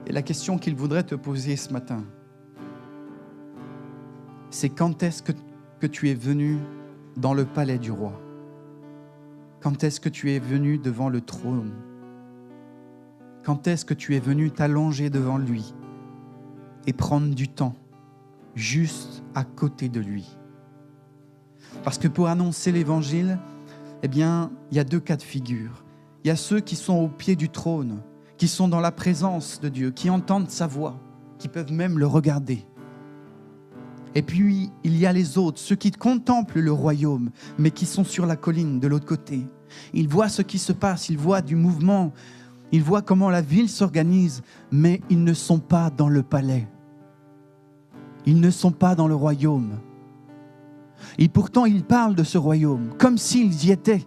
Et la question qu'il voudrait te poser ce matin, c'est quand est-ce que tu es venu dans le palais du roi? Quand est-ce que tu es venu devant le trône? Quand est-ce que tu es venu t'allonger devant lui et prendre du temps juste à côté de lui? Parce que pour annoncer l'évangile, eh bien, il y a deux cas de figure. Il y a ceux qui sont au pied du trône, qui sont dans la présence de Dieu, qui entendent sa voix, qui peuvent même le regarder. Et puis, il y a les autres, ceux qui contemplent le royaume, mais qui sont sur la colline de l'autre côté. Ils voient ce qui se passe, ils voient du mouvement, ils voient comment la ville s'organise, mais ils ne sont pas dans le palais. Ils ne sont pas dans le royaume. Et pourtant, ils parlent de ce royaume, comme s'ils y étaient.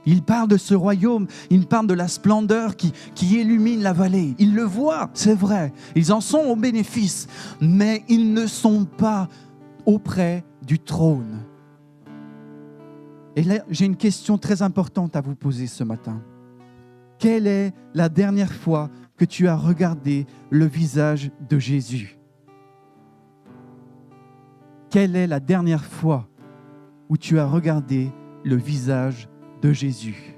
Ils parlent de ce royaume, ils parlent de la splendeur qui illumine la vallée. Ils le voient, c'est vrai. Ils en sont au bénéfice, mais ils ne sont pas auprès du trône. Et là, j'ai une question très importante à vous poser ce matin. Quelle est la dernière fois que tu as regardé le visage de Jésus? Quelle est la dernière fois où tu as regardé le visage de Jésus?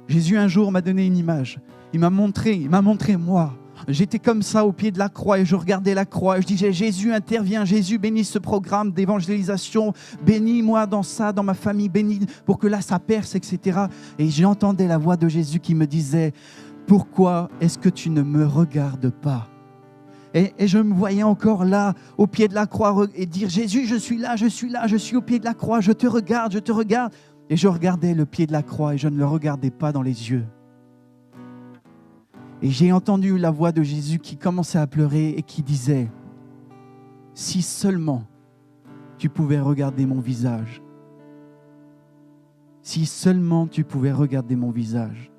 Jésus un jour m'a donné une image. Il m'a montré moi. J'étais comme ça au pied de la croix et je regardais la croix et je disais Jésus intervient, Jésus bénis ce programme d'évangélisation, bénis-moi dans ça, dans ma famille, bénis pour que là ça perce, etc. Et j'entendais la voix de Jésus qui me disait pourquoi est-ce que tu ne me regardes pas? Et je me voyais encore là, au pied de la croix, et dire « Jésus, je suis là, je suis au pied de la croix, je te regarde. » Et je regardais le pied de la croix et je ne le regardais pas dans les yeux. Et j'ai entendu la voix de Jésus qui commençait à pleurer et qui disait « Si seulement tu pouvais regarder mon visage. Si seulement tu pouvais regarder mon visage. »